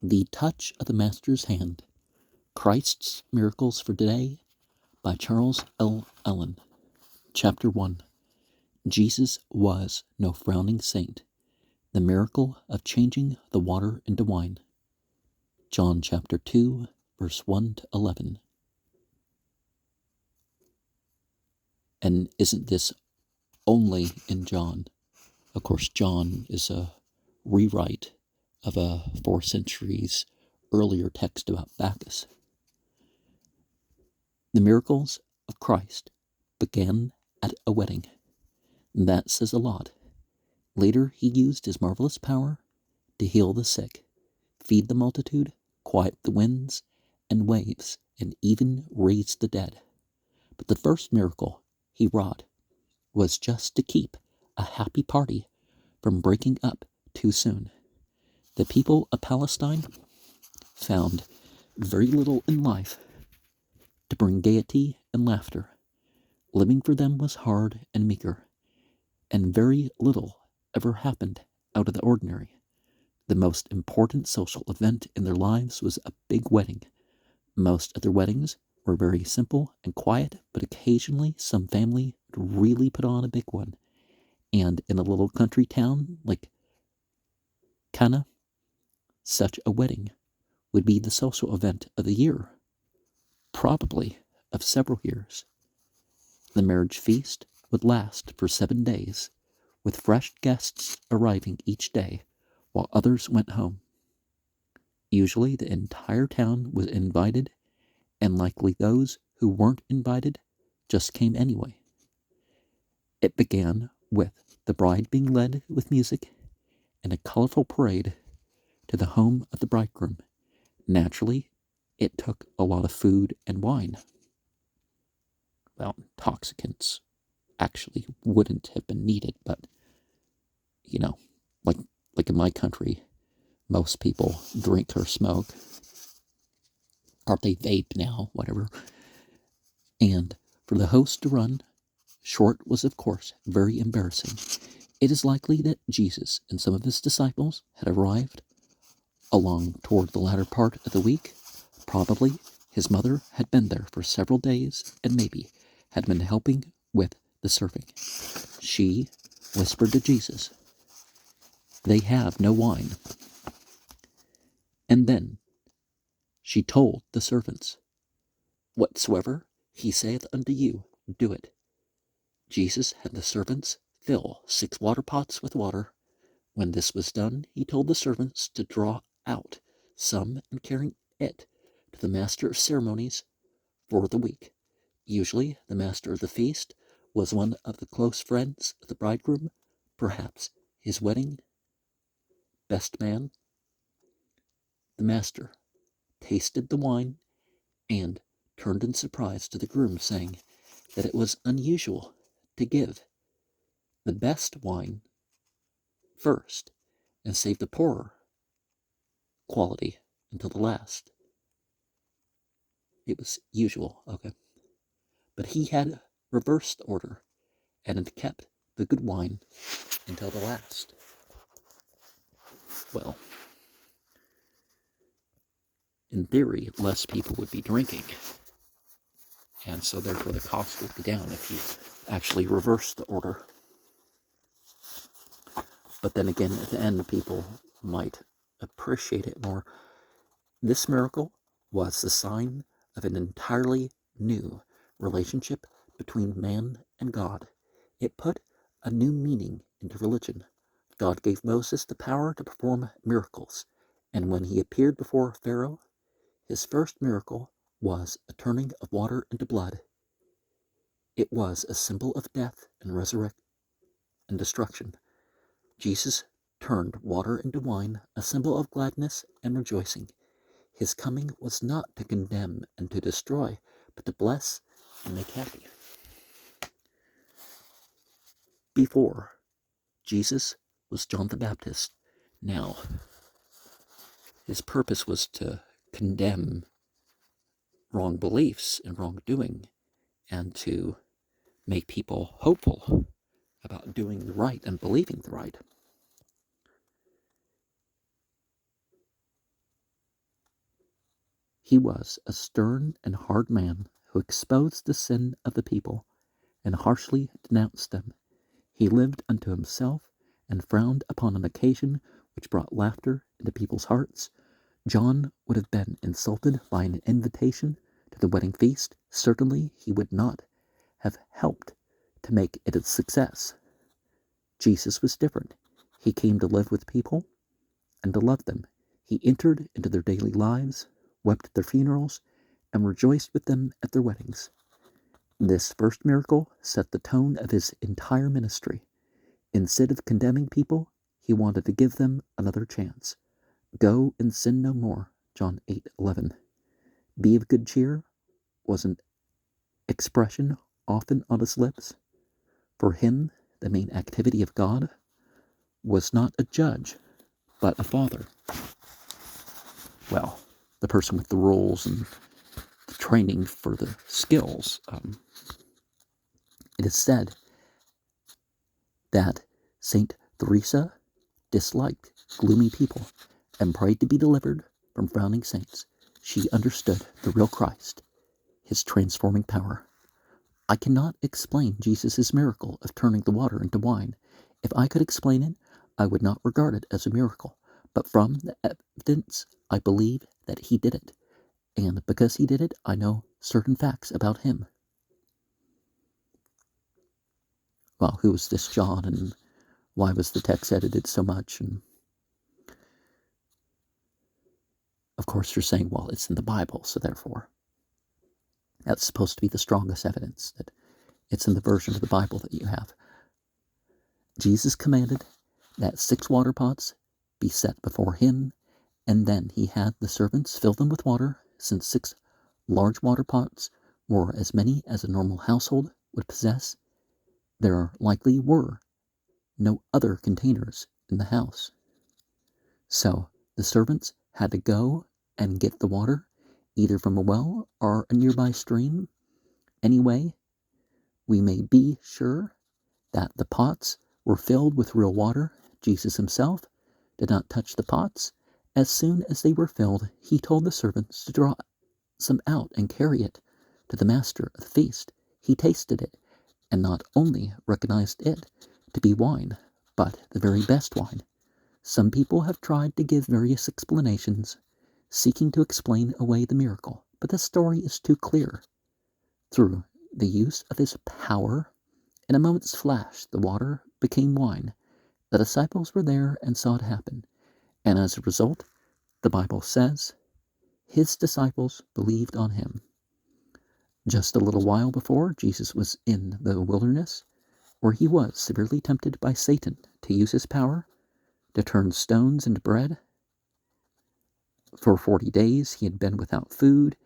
The Touch of the Master's Hand, Christ's Miracles for Today by Charles L. Allen. Chapter 1. Jesus was no frowning saint. The miracle of changing the water into wine. John chapter 2, verse 1 to 11. And isn't this only in John? Of course, John is a rewrite of a 4 centuries earlier text about Bacchus. The miracles of Christ began at a wedding. That says a lot. Later, he used his marvelous power to heal the sick, feed the multitude, quiet the winds and waves, and even raise the dead. But the first miracle he wrought was just to keep a happy party from breaking up too soon. The people of Palestine found very little in life to bring gaiety and laughter. Living for them was hard and meager, and very little ever happened out of the ordinary. The most important social event in their lives was a big wedding. Most of their weddings were very simple and quiet, but occasionally some family would really put on a big one. And in a little country town like Cana, such a wedding would be the social event of the year, probably of several years. The marriage feast would last for 7 days, with fresh guests arriving each day while others went home. Usually the entire town was invited, and likely those who weren't invited just came anyway. It began with the bride being led with music and a colorful parade to the home of the bridegroom. Naturally, it took a lot of food and wine. Well, intoxicants actually wouldn't have been needed, but, like in my country, most people drink or smoke, or they vape now, whatever. And for the host to run short was, of course, very embarrassing. It is likely that Jesus and some of his disciples had arrived along toward the latter part of the week. Probably his mother had been there for several days and maybe had been helping with the serving. She whispered to Jesus, "They have no wine." And then she told the servants, "Whatsoever he saith unto you, do it." Jesus had the servants fill 6 water pots with water. When this was done, he told the servants to draw out some and carry it to the master of ceremonies for the week. Usually, the master of the feast was one of the close friends of the bridegroom, perhaps his wedding best man. The master tasted the wine and turned in surprise to the groom, saying that it was unusual to give the best wine first and save the poorer quality until the last. It was usual, okay. But he had reversed the order and had kept the good wine until the last. Well, in theory, less people would be drinking, and so therefore the cost would be down if you actually reversed the order. But then again, at the end, people might appreciate it more. This miracle was the sign of an entirely new relationship between man and God. It put a new meaning into religion. God gave Moses the power to perform miracles, and when he appeared before Pharaoh, his first miracle was a turning of water into blood. It was a symbol of death and resurrection and destruction. Jesus turned water into wine, a symbol of gladness and rejoicing. His coming was not to condemn and to destroy, but to bless and make happy. Before, Jesus was John the Baptist. Now, his purpose was to condemn wrong beliefs and wrongdoing and to make people hopeful about doing the right and believing the right. He was a stern and hard man who exposed the sin of the people and harshly denounced them. He lived unto himself and frowned upon an occasion which brought laughter into people's hearts. John would have been insulted by an invitation to the wedding feast. Certainly he would not have helped to make it a success. Jesus was different. He came to live with people and to love them. He entered into their daily lives, wept at their funerals, and rejoiced with them at their weddings. This first miracle set the tone of his entire ministry. Instead of condemning people, he wanted to give them another chance. Go and sin no more, John 8:11. Be of good cheer was an expression often on his lips. For him, the main activity of God was not a judge, but a father. Well, the person with the rules and the training for the skills. It is said that Saint Teresa disliked gloomy people and prayed to be delivered from frowning saints. She understood the real Christ, his transforming power. I cannot explain Jesus' miracle of turning the water into wine. If I could explain it, I would not regard it as a miracle. But from the evidence, I believe that he did it. And because he did it, I know certain facts about him. Well, who was this John, and why was the text edited so much? And of course, you're saying, well, it's in the Bible, so therefore, that's supposed to be the strongest evidence that it's in the version of the Bible that you have. Jesus commanded that 6 water pots be set before him, and then he had the servants fill them with water, since 6 large water pots were as many as a normal household would possess. There likely were no other containers in the house. So the servants had to go and get the water, either from a well or a nearby stream. Anyway, we may be sure that the pots were filled with real water. Jesus himself did not touch the pots. As soon as they were filled, he told the servants to draw some out and carry it to the master of the feast. He tasted it, and not only recognized it to be wine, but the very best wine. Some people have tried to give various explanations, seeking to explain away the miracle, but the story is too clear. Through the use of his power, in a moment's flash, the water became wine. The disciples were there and saw it happen, and as a result, the Bible says, his disciples believed on him. Just a little while before, Jesus was in the wilderness, where he was severely tempted by Satan to use his power to turn stones into bread. For 40 days he had been without food,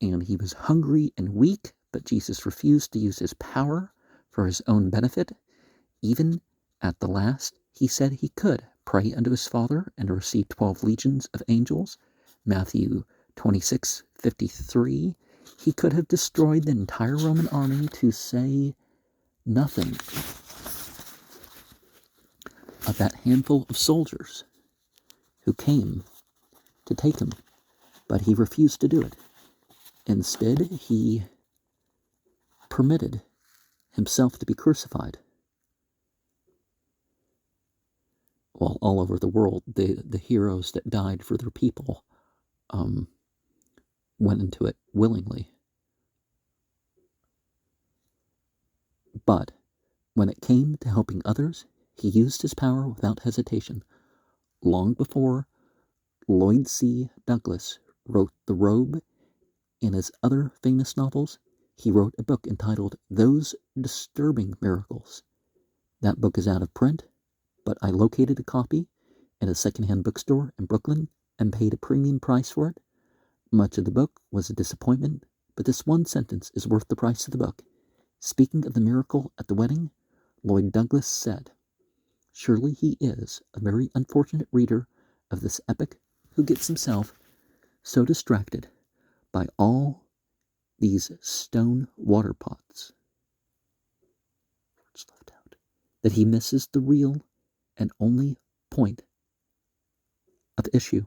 and he was hungry and weak, but Jesus refused to use his power for his own benefit. Even at the last, he said he could pray unto his Father and receive 12 legions of angels. Matthew 26:53. He could have destroyed the entire Roman army, to say nothing of that handful of soldiers who came to take him, but he refused to do it. Instead, he permitted himself to be crucified. Well, all over the world, the heroes that died for their people went into it willingly. But when it came to helping others, he used his power without hesitation. Long before Lloyd C. Douglas wrote The Robe and his other famous novels, he wrote a book entitled Those Disturbing Miracles. That book is out of print, but I located a copy at a secondhand bookstore in Brooklyn and paid a premium price for it. Much of the book was a disappointment, but this one sentence is worth the price of the book. Speaking of the miracle at the wedding, Lloyd Douglas said, "Surely he is a very unfortunate reader of this epic who gets himself so distracted by all these stone water pots that he misses the real and only point of issue,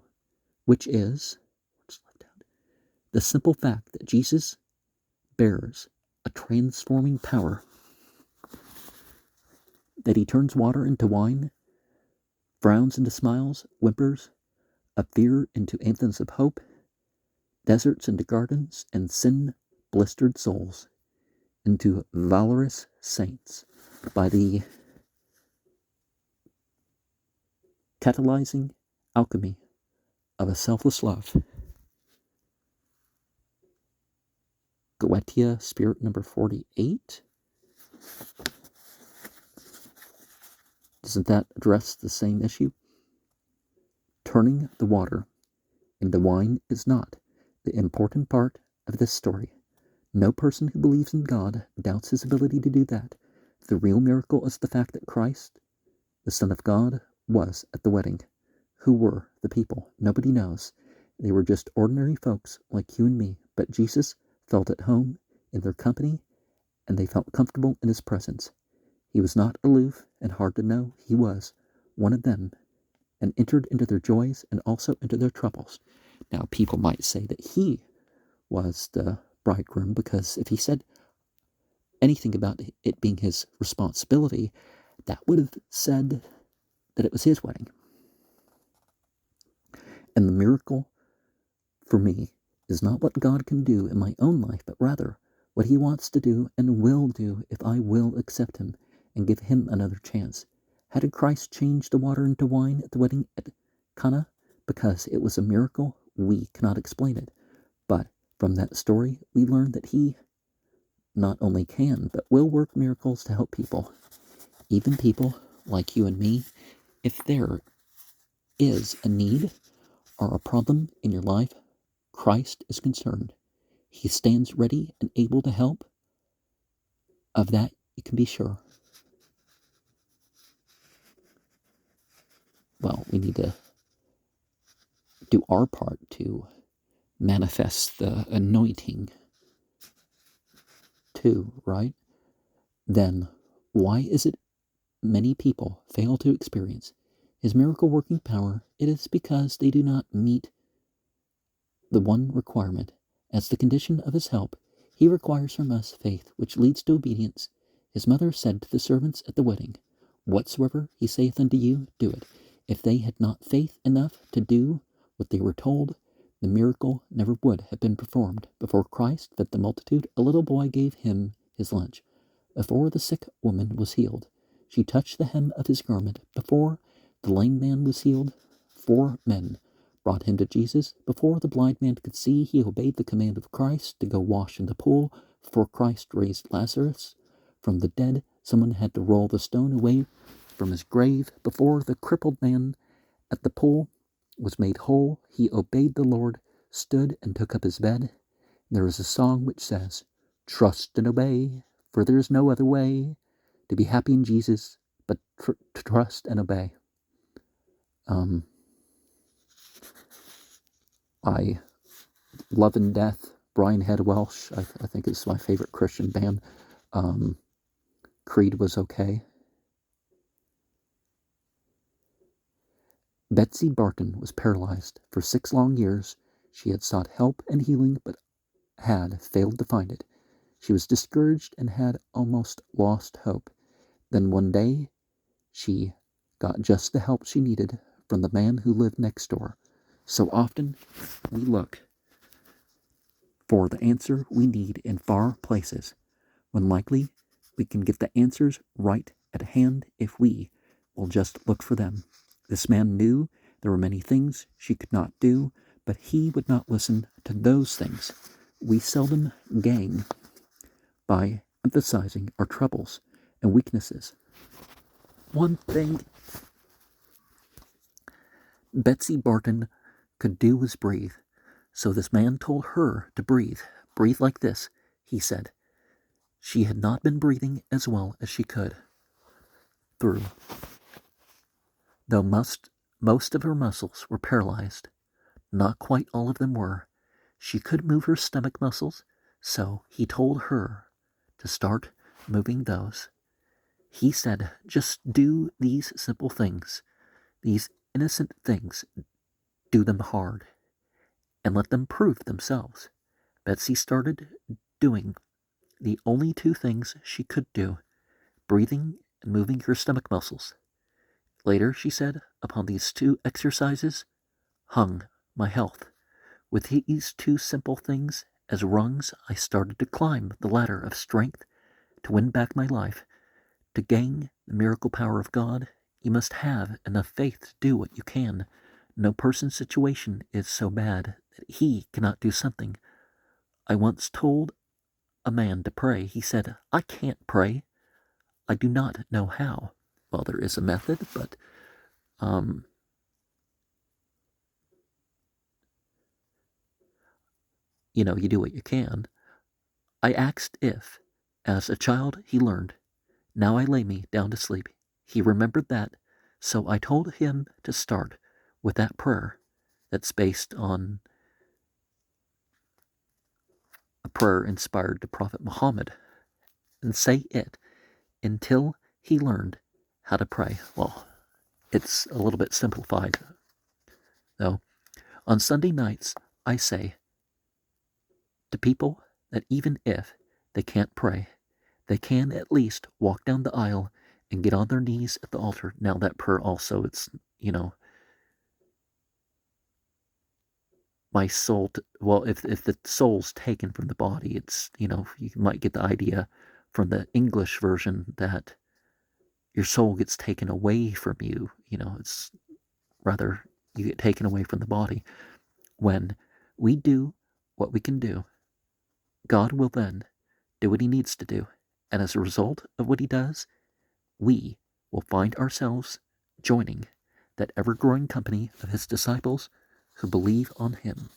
which is The simple fact that Jesus bears a transforming power, that he turns water into wine, frowns into smiles, whimpers of fear into anthems of hope, deserts into gardens, and sin-blistered souls into valorous saints by the catalyzing alchemy of a selfless love. Goetia Spirit number 48. Doesn't that address the same issue? Turning the water into wine is not the important part of this story. No person who believes in God doubts his ability to do that. The real miracle is the fact that Christ, the Son of God, was at the wedding. Who were the people? Nobody knows. They were just ordinary folks like you and me, but Jesus felt at home in their company, and they felt comfortable in his presence. He was not aloof and hard to know. He was one of them and entered into their joys and also into their troubles. Now, people might say that he was the bridegroom, because if he said anything about it being his responsibility, that would have said that it was his wedding. And the miracle for me is not what God can do in my own life, but rather what he wants to do and will do if I will accept him and give him another chance. How did Christ change the water into wine at the wedding at Cana? Because it was a miracle. We cannot explain it. But from that story, we learn that he not only can, but will work miracles to help people. Even people like you and me, if there is a need or a problem in your life, Christ is concerned. He stands ready and able to help. Of that, you can be sure. Well, we need to do our part to manifest the anointing too, right? Then why is it many people fail to experience his miracle working power? It is because they do not meet the one requirement. As the condition of his help, he requires from us faith, which leads to obedience. His mother said to the servants at the wedding, "Whatsoever he saith unto you, do it." If they had not faith enough to do what they were told, the miracle never would have been performed. Before Christ fed the multitude, a little boy gave him his lunch. Before the sick woman was healed, she touched the hem of his garment. Before the lame man was healed, 4 men brought him to Jesus. Before the blind man could see, he obeyed the command of Christ to go wash in the pool. Before Christ raised Lazarus from the dead, someone had to roll the stone away from his grave. Before the crippled man at the pool was made whole, he obeyed the Lord, stood and took up his bed. There is a song which says, "Trust and obey, for there is no other way to be happy in Jesus but to trust and obey." I Love and Death, Brian Head Welsh, I think it's my favorite Christian band. Creed was okay. Betsy Barton was paralyzed for 6 long years. She had sought help and healing, but had failed to find it. She was discouraged and had almost lost hope. Then one day, she got just the help she needed from the man who lived next door. So often, we look for the answer we need in far places, when likely we can get the answers right at hand if we will just look for them. This man knew there were many things she could not do, but he would not listen to those things. We seldom gain by emphasizing our troubles and weaknesses. One thing Betsy Barton could do was breathe. So this man told her to breathe. "Breathe like this," he said. She had not been breathing as well as she could. Though most of her muscles were paralyzed, not quite all of them were. She could move her stomach muscles, so he told her to start moving those. He said, "Just do these simple things, these innocent things. Do them hard, and let them prove themselves." Betsy started doing the only two things she could do: breathing and moving her stomach muscles. Later, she said, upon these two exercises hung my health. With these two simple things as rungs, I started to climb the ladder of strength to win back my life. To gain the miracle power of God, you must have enough faith to do what you can. No person's situation is so bad that he cannot do something. I once told a man to pray. He said, "I can't pray. I do not know how." Well, there is a method, but you do what you can. I asked if, as a child, he learned, "Now I lay me down to sleep." He remembered that, so I told him to start with that prayer that's based on a prayer inspired to Prophet Muhammad, and say it until he learned how to pray. Well, it's a little bit simplified, though. On Sunday nights, I say to people that even if they can't pray, they can at least walk down the aisle and get on their knees at the altar. Now, that prayer also, it's, my soul, well, if the soul's taken from the body, it's, you might get the idea from the English version that your soul gets taken away from you. It's rather you get taken away from the body. When we do what we can do, God will then do what he needs to do. And as a result of what he does, we will find ourselves joining that ever growing company of his disciples who believe on him.